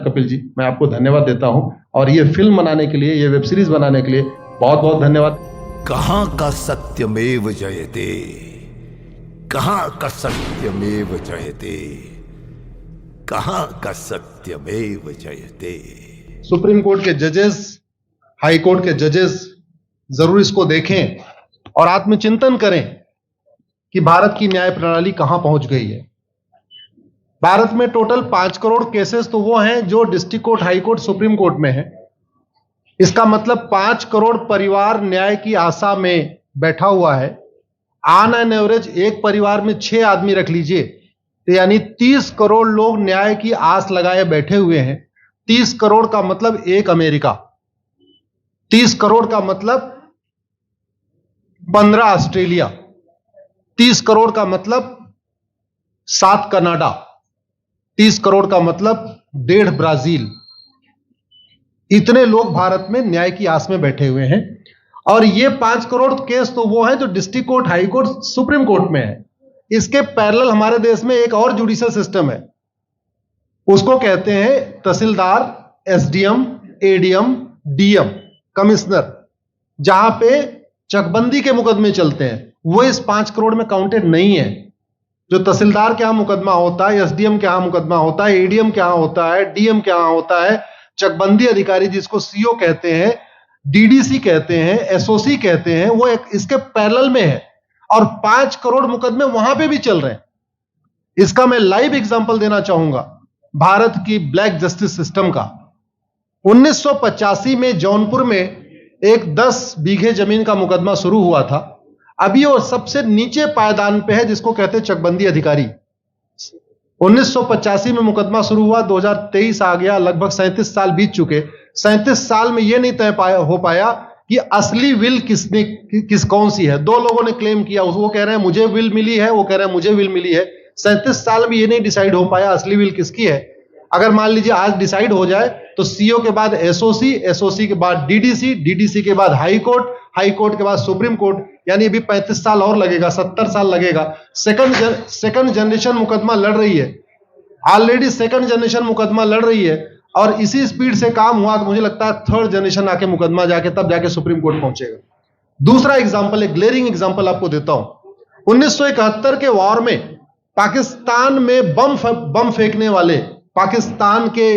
कपिल जी, मैं आपको धन्यवाद देता हूं और ये फिल्म बनाने के लिए, ये वेब सीरीज बनाने के लिए बहुत बहुत धन्यवाद। कहां का सत्यमेव जयते, कहां का सत्यमेव जयते, कहां का सत्यमेव जयते। सुप्रीम कोर्ट के जजेस, हाई कोर्ट के जजेस जरूर इसको देखें और आत्मचिंतन करें कि भारत की न्याय प्रणाली कहां पहुंच गई है। भारत में टोटल 5 करोड़ केसेस तो वो हैं जो district court, high court, supreme court में है। इसका मतलब 5 करोड़ परिवार न्याय की आशा में बैठा हुआ है। ऑन एन एवरेज एक परिवार में 6 आदमी रख लीजिए, तो यानी 30 करोड़ लोग न्याय की आस लगाए बैठे हुए हैं। 30 करोड़ का मतलब एक अमेरिका, 30 करोड़ का मतलब 15 ऑस्ट्रेलिया, 30 करोड़ का मतलब 7 कनाडा, 30 करोड़ का मतलब 1.5 ब्राजील। इतने लोग भारत में न्याय की आस में बैठे हुए हैं। और ये 5 करोड़ केस तो वो हैं जो district court, high court, supreme court में है। इसके पैरेलल हमारे देश में एक और जुडिशियल सिस्टम है, उसको कहते हैं तहसीलदार, एसडीएम, एडीएम, डीएम, कमिश्नर, जहां पे चकबंदी के मुकदमे चलते हैं। वो इस 5 करोड़ में काउंटेड नहीं है। जो तहसीलदार के यहां मुकदमा होता है, एसडीएम के यहां मुकदमा होता है, एडीएम के यहां होता है, डीएम के यहां होता है, चकबंदी अधिकारी जिसको सीओ कहते हैं, डीडीसी कहते हैं, एसओसी कहते हैं, वो इसके पैरेलल में है और 5 करोड़ मुकदमे वहां पे भी चल रहे हैं। इसका मैं लाइव एग्जांपल देना चाहूंगा भारत की ब्लैक जस्टिस सिस्टम का। 1985 में जौनपुर में एक 10 बीघे जमीन का मुकदमा शुरू हुआ था। अभी वो सबसे नीचे पायदान पे है, जिसको कहते हैं चकबंदी अधिकारी। 1985 में मुकदमा शुरू हुआ, 2023 आ गया, लगभग 37 साल बीत चुके। 37 साल में यह नहीं तय हो पाया कि असली विल कौन सी है। 2 लोगों ने क्लेम किया, वो कह रहे हैं मुझे विल मिली है, वो कह रहे हैं मुझे विल मिली है। 37 साल में यह नहीं डिसाइड हो पाया असली विल किसकी है। अगर मान लीजिए आज डिसाइड हो जाए तो सीओ के बाद एसओसी, एसओसी के बाद डीडीसी, डीडीसी के बाद हाई कोर्ट, हाई कोर्ट के बाद सुप्रीम कोर्ट, यानी अभी 35 साल और लगेगा, 70 साल लगेगा। सेकंड जनरेशन मुकदमा लड़ रही है, ऑलरेडी सेकंड जनरेशन मुकदमा लड़ रही है और इसी स्पीड से काम हुआ तो मुझे लगता है थर्ड जनरेशन आके मुकदमा जाके तब जाके सुप्रीम कोर्ट पहुंचेगा। दूसरा एग्जांपल, एक ग्लेरिंग एग्जांपल आपको देता हूं। 1971 के वॉर में पाकिस्तान में बम फेंकने वाले, पाकिस्तान के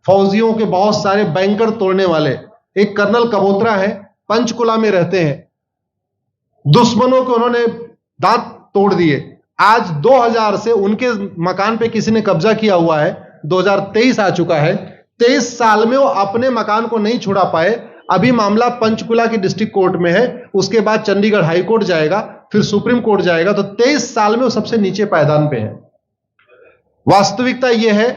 फौजियों के बहुत सारे बैंकर तोड़ने वाले एक कर्नल कबोत्रा है, पंचकुला में रहते हैं। दुश्मनों को उन्होंने दांत तोड़ दिए। आज 2000 से उनके मकान पे किसी ने कब्जा किया हुआ है। 2023 आ चुका है, 23 साल में वो अपने मकान को नहीं छुड़ा पाए। अभी मामला पंचकुला की डिस्ट्रिक्ट कोर्ट में है, उसके बाद चंडीगढ़ हाई कोर्ट जाएगा, फिर सुप्रीम कोर्ट जाएगा। तो 23 साल में वो सबसे नीचे पायदान पे है। वास्तविकता यह है,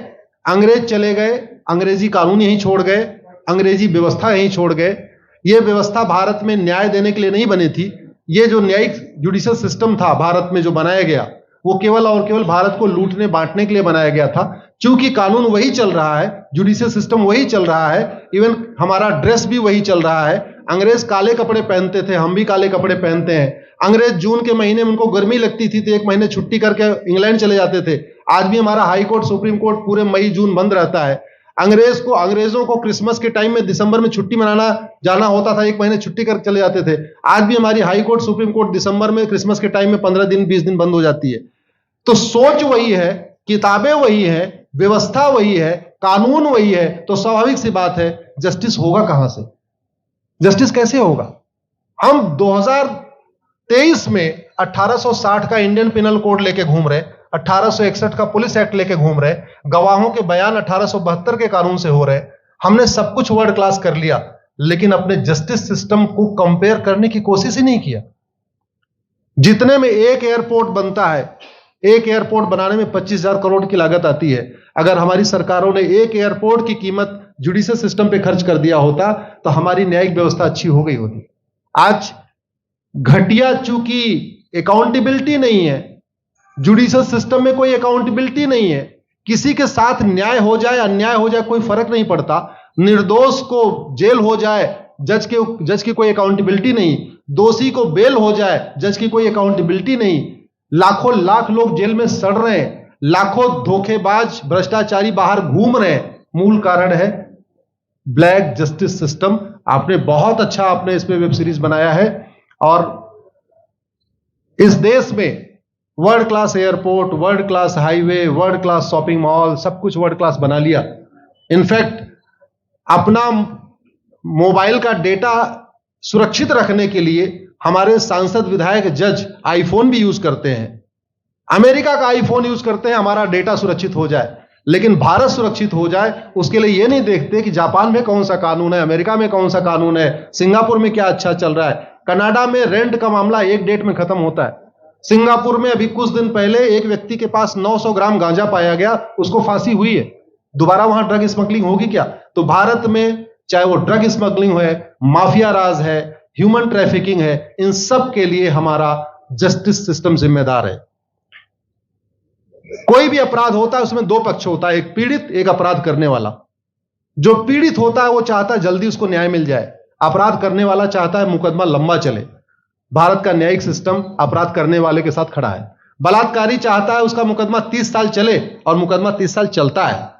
अंग्रेज चले गए, अंग्रेजी कानून यहीं छोड़ गए, अंग्रेजी व्यवस्था यहीं छोड़ गए। यह व्यवस्था भारत में न्याय देने के लिए नहीं बनी थी। यह जो न्यायिक जुडिशियल सिस्टम था भारत में जो बनाया गया, वो केवल और केवल भारत को लूटने बांटने के लिए बनाया गया था। क्योंकि कानून वही चल रहा है, जुडिशियल सिस्टम वही चल रहा है, इवन हमारा ड्रेस भी वही चल रहा है। अंग्रेज काले कपड़े पहनते थे, हम भी काले कपड़े पहनते हैं। अंग्रेज जून के महीने में उनको गर्मी लगती थी तो 1 महीने छुट्टी करके इंग्लैंड चले जाते थे। आज भी हमारा हाई कोर्ट, सुप्रीम कोर्ट पूरे मई जून बंद रहता है। अंग्रेजों को क्रिसमस के टाइम में दिसंबर में छुट्टी मनाना जाना होता था, 1 महीने छुट्टी कर चले जाते थे। आज भी हमारी हाई कोर्ट, सुप्रीम कोर्ट दिसंबर में, क्रिसमस के टाइम में 15 दिन 20 दिन बंद हो जाती है। तो सोच वही है, किताबें वही है, व्यवस्था वही है, कानून वही है, तो स्वाभाविक सी बात है जस्टिस होगा कहां से? जस्टिस कैसे होगा? हम 2023 में 1860 का इंडियन पिनल कोड लेके घूम रहे, 1861 का पुलिस एक्ट लेके घूम रहे, गवाहों के बयान 1872 के कानून से हो रहे। हमने सब कुछ वर्ल्ड क्लास कर लिया, लेकिन अपने जस्टिस सिस्टम को कंपेयर करने की कोशिश ही नहीं किया। जितने में एक एयरपोर्ट बनता है, एक एयरपोर्ट बनाने में 25,000 करोड़ की लागत आती है। अगर हमारी सरकारों ने एक एयरपोर्ट की कीमत जुडिशियल सिस्टम पे खर्च कर दिया होता तो हमारी न्यायिक व्यवस्था अच्छी हो गई होती। आज घटिया, चूंकि अकाउंटेबिलिटी नहीं है, जुडिशियल सिस्टम में कोई अकाउंटेबिलिटी नहीं है। किसी के साथ न्याय हो जाए, अन्याय हो जाए, कोई फर्क नहीं पड़ता। निर्दोष को जेल हो जाए, जज की कोई अकाउंटेबिलिटी नहीं। दोषी को बेल हो जाए, जज की कोई अकाउंटेबिलिटी नहीं। लाख लोग जेल में सड़ रहे हैं, लाखों धोखेबाज भ्रष्टाचारी बाहर घूम रहे हैं, मूल कारण है ब्लैक जस्टिस सिस्टम। आपने बहुत अच्छा आपने इस पे वेब सीरीज बनाया है, और इस देश में world class airport, world class highway, world class shopping mall, सब कुछ वर्ल्ड क्लास बना लिया। इनफैक्ट अपना मोबाइल का डेटा सुरक्षित रखने के लिए हमारे सांसद, विधायक, जज आईफोन भी यूज करते हैं। अमेरिका का आईफोन यूज करते हैं हमारा डेटा सुरक्षित हो जाए, लेकिन भारत सुरक्षित हो जाए उसके लिए यह नहीं देखते कि जापान में कौन सा कानून है, अमेरिका में कौन सा कानून है, सिंगापुर में क्या अच्छा चल रहा है। कनाडा में रेंट का मामला एक डेट में खत्म होता है। सिंगापुर में अभी कुछ दिन पहले एक व्यक्ति के पास 900 ग्राम गांजा पाया गया, उसको फांसी हुई है। दोबारा वहां ड्रग स्मगलिंग होगी क्या? तो भारत में चाहे वो ड्रग स्मगलिंग है, माफिया राज है, ह्यूमन ट्रैफिकिंग है, इन सब के लिए हमारा जस्टिस सिस्टम जिम्मेदार है। कोई भी अपराध होता है उसमें दो पक्ष होता है, एक पीड़ित, एक अपराध करने वाला। जो पीड़ित होता है वो चाहता है जल्दी उसको न्याय मिल जाए, अपराध करने वाला चाहता है मुकदमा लंबा चले। भारत का न्यायिक सिस्टम अपराध करने वाले के साथ खड़ा है। बलात्कारी चाहता है उसका मुकदमा 30 साल चले, और मुकदमा 30 साल चलता है।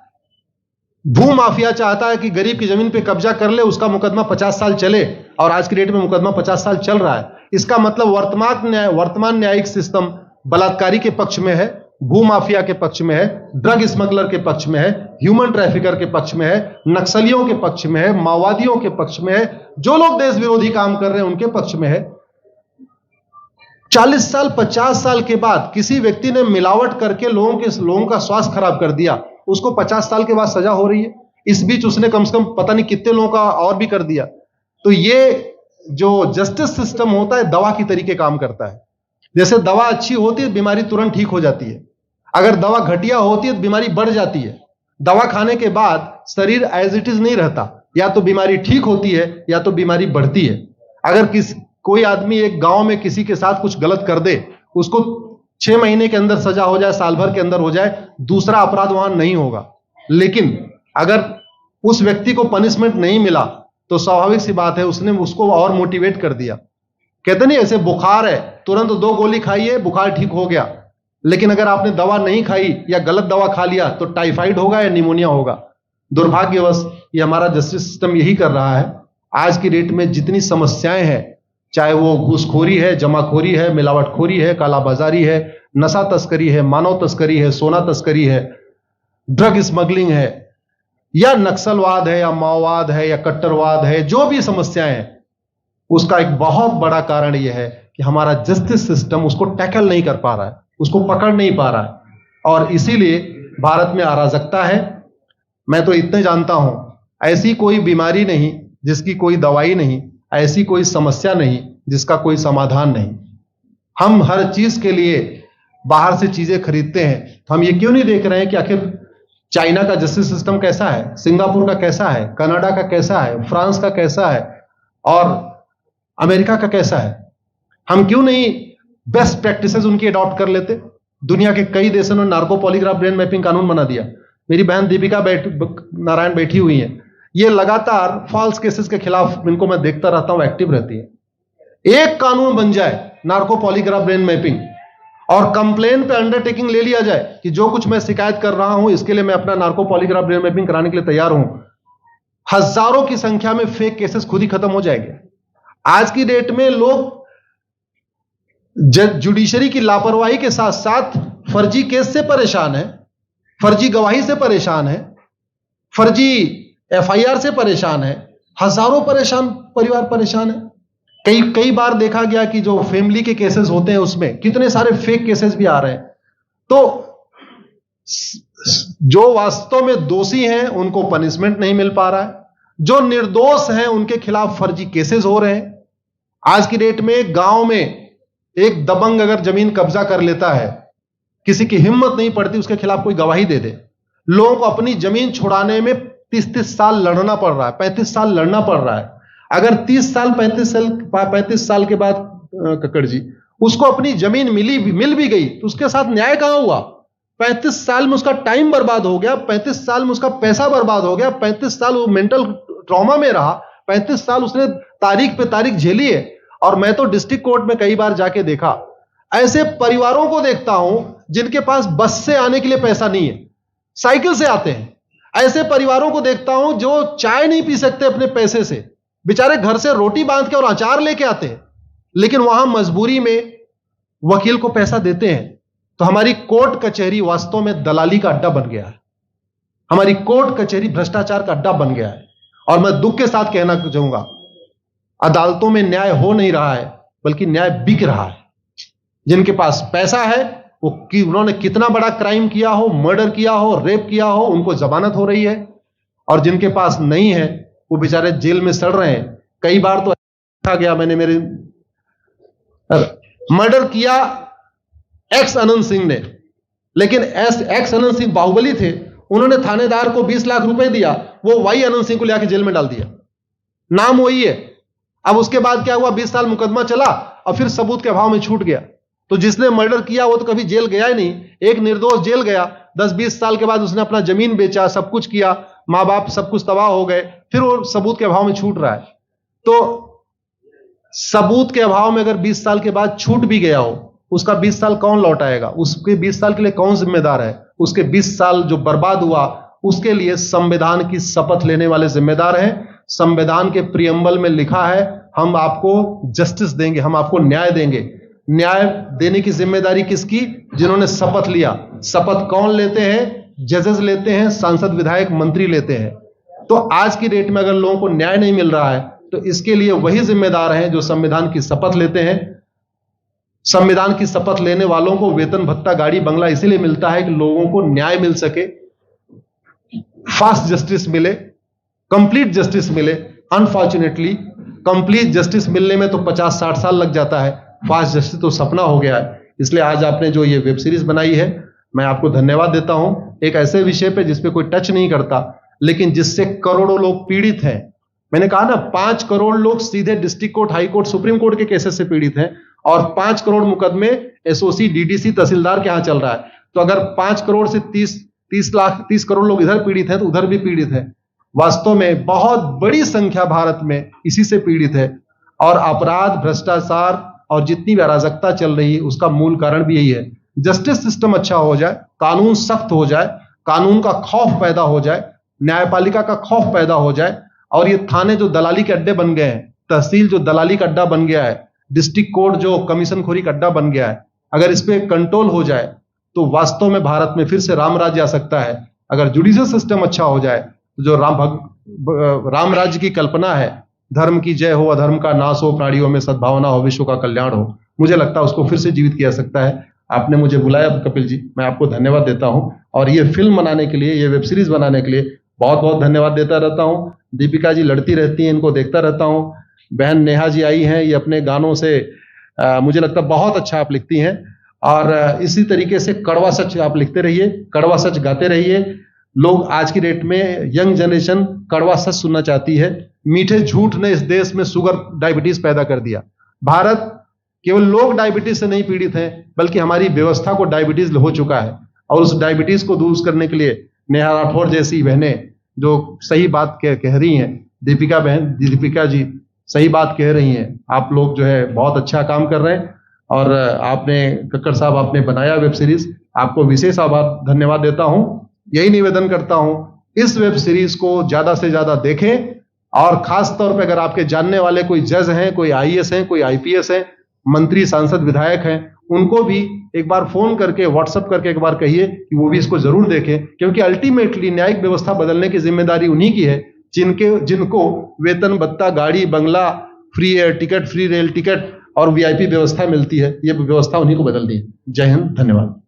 भू माफिया चाहता है कि गरीब की जमीन पे कब्जा कर ले, उसका मुकदमा 50 साल चले, और आज की डेट में मुकदमा 50 साल चल रहा है। इसका मतलब वर्तमान न्यायिक सिस्टम बलात्कारी के पक्ष में है, भू माफिया के पक्ष में है, ड्रग स्मगलर के पक्ष में है, ह्यूमन ट्रैफिकर के पक्ष में है, नक्सलियों के पक्ष में है, माओवादियों के पक्ष में है, जो लोग देश विरोधी काम कर रहे हैं उनके पक्ष में है। 40 साल 50 साल के बाद किसी व्यक्ति ने मिलावट करके लोगों का स्वास्थ्य खराब कर दिया, उसको 50 साल के बाद सजा हो रही है। इस बीच उसने कम से कम पता नहीं कितने लोगों का और भी कर दिया। तो ये जो जस्टिस सिस्टम होता है दवा की तरीके काम करता है। जैसे दवा अच्छी होती है बीमारी तुरंत ठीक हो जाती है, अगर दवा घटिया होती है तो बीमारी बढ़ जाती है। दवा खाने के बाद शरीर एज इट इज नहीं रहता, या तो बीमारी ठीक होती है या तो बीमारी बढ़ती है। अगर कोई आदमी एक गांव में किसी के साथ कुछ गलत कर दे, उसको 6 महीने के अंदर सजा हो जाए, साल भर के अंदर हो जाए, दूसरा अपराध वहां नहीं होगा। लेकिन अगर उस व्यक्ति को पनिशमेंट नहीं मिला तो स्वाभाविक सी बात है उसने उसको और मोटिवेट कर दिया। कहते नहीं ऐसे बुखार है, तुरंत 2 गोली खाइए बुखार ठीक हो गया, लेकिन अगर आपने दवा नहीं खाई या गलत दवा खा लिया तो टाइफाइड होगा या निमोनिया होगा। दुर्भाग्यवश ये हमारा जस्टिस सिस्टम यही कर रहा है। आज की डेट में जितनी समस्याएं हैं, चाहे वो घूसखोरी है, जमाखोरी है, मिलावटखोरी है, कालाबाजारी है, नशा तस्करी है, मानव तस्करी है, सोना तस्करी है, ड्रग स्मगलिंग है, या नक्सलवाद है, या माओवाद है, या कट्टरवाद है, जो भी समस्याएं हैं, उसका एक बहुत बड़ा कारण यह है कि हमारा जस्टिस सिस्टम उसको टैकल नहीं कर पा रहा है, उसको पकड़ नहीं पा रहा है, और इसीलिए भारत में अराजकता है। मैं तो इतने जानता हूं, ऐसी कोई बीमारी नहीं जिसकी कोई दवाई नहीं, ऐसी कोई समस्या नहीं जिसका कोई समाधान नहीं। हम हर चीज के लिए बाहर से चीजें खरीदते हैं, तो हम ये क्यों नहीं देख रहे हैं कि आखिर चाइना का जस्टिस सिस्टम कैसा है, सिंगापुर का कैसा है, कनाडा का कैसा है, फ्रांस का कैसा है, और अमेरिका का कैसा है। हम क्यों नहीं बेस्ट प्रैक्टिसेस उनकी अडॉप्ट कर लेते। दुनिया के कई देशों ने नार्को पॉलीग्राफ ब्रेन मैपिंग कानून बना दिया। मेरी बहन दीपिका नारायण बैठी हुई है, ये लगातार फॉल्स केसेस के खिलाफ, इनको मैं देखता रहता हूं, एक्टिव रहती है। एक कानून बन जाए नार्को पॉलीग्राफ ब्रेन मैपिंग, और कंप्लेन पे अंडरटेकिंग ले लिया जाए कि जो कुछ मैं शिकायत कर रहा हूं इसके लिए मैं अपना नार्को पॉलीग्राफ ब्रेन मैपिंग कराने के लिए तैयार हूं, हजारों की संख्या में फेक केसेस खुद ही खत्म हो जाएंगे। आज की डेट में लोग जुडिशरी की लापरवाही के साथ साथ फर्जी केस से परेशान है, फर्जी गवाही से परेशान है, फर्जी एफआईआर से परेशान है, हजारों परिवार परेशान है। कई बार देखा गया कि जो फैमिली के केसेस होते हैं उसमें कितने सारे फेक केसेस भी आ रहे हैं। तो जो वास्तव में दोषी हैं उनको पनिशमेंट नहीं मिल पा रहा है, जो निर्दोष हैं उनके खिलाफ फर्जी केसेस हो रहे हैं। आज की डेट में गांव में एक दबंग अगर जमीन कब्जा कर लेता है, किसी की हिम्मत नहीं पड़ती उसके खिलाफ कोई गवाही दे दे। लोगों को अपनी जमीन छुड़ाने में 30-30 साल लड़ना पड़ रहा है, 35 साल लड़ना पड़ रहा है। अगर 30 साल 35 साल के बाद कक्कड़ जी उसको अपनी जमीन मिल भी गई तो उसके साथ न्याय कहां हुआ? 35 साल में उसका टाइम बर्बाद हो गया, 35 साल में उसका पैसा बर्बाद हो गया, 35 साल वो मेंटल ट्रॉमा में रहा, 35 साल उसने तारीख पे तारीख झेली है। और मैं तो डिस्ट्रिक्ट कोर्ट में कई बार जाके देखा, ऐसे परिवारों को देखता हूं जिनके पास बस से आने के लिए पैसा नहीं है, साइकिल से आते हैं। ऐसे परिवारों को देखता हूं जो चाय नहीं पी सकते अपने पैसे से, बेचारे घर से रोटी बांध के और अचार लेके आते हैं, लेकिन वहां मजबूरी में वकील को पैसा देते हैं। तो हमारी कोर्ट कचहरी वास्तव में दलाली का अड्डा बन गया है। हमारी कोर्ट कचहरी भ्रष्टाचार का अड्डा बन गया है। और मैं दुख के साथ कहना चाहूंगा, अदालतों में न्याय हो नहीं रहा है, बल्कि न्याय बिक रहा है। जिनके पास पैसा है, वो उन्होंने कितना बड़ा क्राइम किया हो, मर्डर किया हो, रेप किया हो, उनको जमानत हो रही है। और जिनके पास नहीं है, वो बेचारे जेल में सड़ रहे हैं। कई बार तो देखा गया, मैंने मेरे मर्डर किया एक्स अनंत सिंह ने, लेकिन एक्स अनंत सिंह बाहुबली थे, उन्होंने थानेदार को 20 लाख रुपए दिया, वो वाई अनंत सिंह को लेकर जेल में डाल दिया। नाम वही है। अब उसके बाद क्या हुआ, 20 साल मुकदमा चला और फिर सबूत के अभाव में छूट गया। तो जिसने मर्डर किया वो तो कभी जेल गया ही नहीं। एक निर्दोष जेल गया, 10-20 साल के बाद उसने अपना जमीन बेचा, सब कुछ किया, मां बाप सब कुछ तबाह हो गए, फिर वो सबूत के अभाव में छूट रहा है। तो सबूत के अभाव में अगर 20 साल के बाद छूट भी गया हो, उसका 20 साल कौन लौटाएगा? उसके 20 साल के लिए कौन जिम्मेदार है? उसके 20 साल जो बर्बाद हुआ, उसके लिए संविधान की शपथ लेने वाले जिम्मेदार हैं। संविधान के प्रियम्बल में लिखा है, हम आपको जस्टिस देंगे, हम आपको न्याय देंगे। न्याय देने की जिम्मेदारी किसकी? जिन्होंने शपथ लिया। शपथ कौन लेते हैं? जजेस लेते हैं, सांसद, विधायक, मंत्री लेते हैं। तो आज की डेट में अगर लोगों को न्याय नहीं मिल रहा है, तो इसके लिए वही जिम्मेदार हैं जो संविधान की शपथ लेते हैं। संविधान की शपथ लेने वालों को वेतन, भत्ता, गाड़ी, बंगला इसीलिए मिलता है कि लोगों को न्याय मिल सके, फास्ट जस्टिस मिले, कंप्लीट जस्टिस मिले। अनफॉर्चुनेटली कंप्लीट जस्टिस मिलने में तो 50-60 साल लग जाता है, फास्ट जस्टिस तो सपना हो गया है। इसलिए आज आपने जो ये वेब सीरीज बनाई है, मैं आपको धन्यवाद देता हूं। एक ऐसे विषय पे जिस पे कोई टच नहीं करता, लेकिन जिससे करोड़ों लोग पीड़ित हैं। मैंने कहा ना, 5 करोड़ लोग सीधे district court, high court, supreme court के केसेस से पीड़ित हैं, और 5 करोड़ मुकदमे एसओसी, डीडीसी, तहसीलदार के यहां चल रहा है। तो अगर 5 करोड़ से 30 करोड़ लोग इधर पीड़ित हैं, तो उधर भी पीड़ित है। वास्तव में बहुत बड़ी संख्या भारत में इसी से पीड़ित है। और अपराध, भ्रष्टाचार और जितनी भी अराजकता चल रही है, उसका मूल कारण भी यही है। जस्टिस सिस्टम अच्छा हो जाए, कानून सख्त हो जाए, कानून का खौफ पैदा हो जाए, न्यायपालिका का खौफ पैदा हो जाए, और ये थाने जो दलाली के अड्डे बन गए हैं, तहसील जो दलाली का अड्डा बन गया है, डिस्ट्रिक्ट कोर्ट जो कमीशन खोरी का अड्डा बन गया है, अगर इस पे कंट्रोल हो जाए तो वास्तव में भारत में फिर से राम राज्य आ सकता है। अगर जुडिशियल सिस्टम अच्छा हो जाए, तो जो राम राज्य की कल्पना है, धर्म की जय हो, अधर्म का नाश हो, प्राणियों में सद्भावना हो, विश्व का कल्याण हो, मुझे लगता है उसको फिर से जीवित किया सकता है। आपने मुझे बुलाया कपिल जी, मैं आपको धन्यवाद देता हूं। और ये फिल्म बनाने के लिए, ये वेब सीरीज बनाने के लिए बहुत बहुत धन्यवाद देता रहता हूं। दीपिका जी लड़ती रहती हैं, इनको देखता रहता हूं। बहन नेहा जी आई हैं, ये अपने गानों से मुझे लगता है बहुत अच्छा आप लिखती हैं। और इसी तरीके से कड़वा सच आप लिखते रहिए, कड़वा सच गाते रहिए। लोग आज की डेट में, यंग जनरेशन कड़वा सच सुनना चाहती है। मीठे झूठ ने इस देश में शुगर, डायबिटीज पैदा कर दिया। भारत केवल लोग डायबिटीज से नहीं पीड़ित हैं, बल्कि हमारी व्यवस्था को डायबिटीज हो चुका है। और उस डायबिटीज को दूर करने के लिए नेहा राठौर जैसी बहनें जो सही बात कह रही हैं, दीपिका जी सही बात कह रही हैं। आप लोग जो है बहुत अच्छा काम कर रहे हैं। और आपने, कक्कड़ साहब, आपने बनाया वेब सीरीज, आपको विशेष आभार, धन्यवाद देता हूं। यही निवेदन करता हूं, इस वेब सीरीज को ज्यादा से ज्यादा देखें। और खास तौर पे अगर आपके जानने वाले कोई जज हैं, कोई आईएएस हैं, कोई आईपीएस हैं, मंत्री, सांसद, विधायक हैं, उनको भी एक बार फोन करके, व्हाट्सएप करके एक बार कहिए कि वो भी इसको जरूर देखें। क्योंकि अल्टीमेटली न्यायिक व्यवस्था बदलने की जिम्मेदारी उन्हीं की है जिनको वेतन, भत्ता, गाड़ी, बंगला, free air ticket, free rail ticket और वीआईपी व्यवस्था मिलती है। ये व्यवस्था उन्हीं को बदलनी है। जय हिंद, धन्यवाद।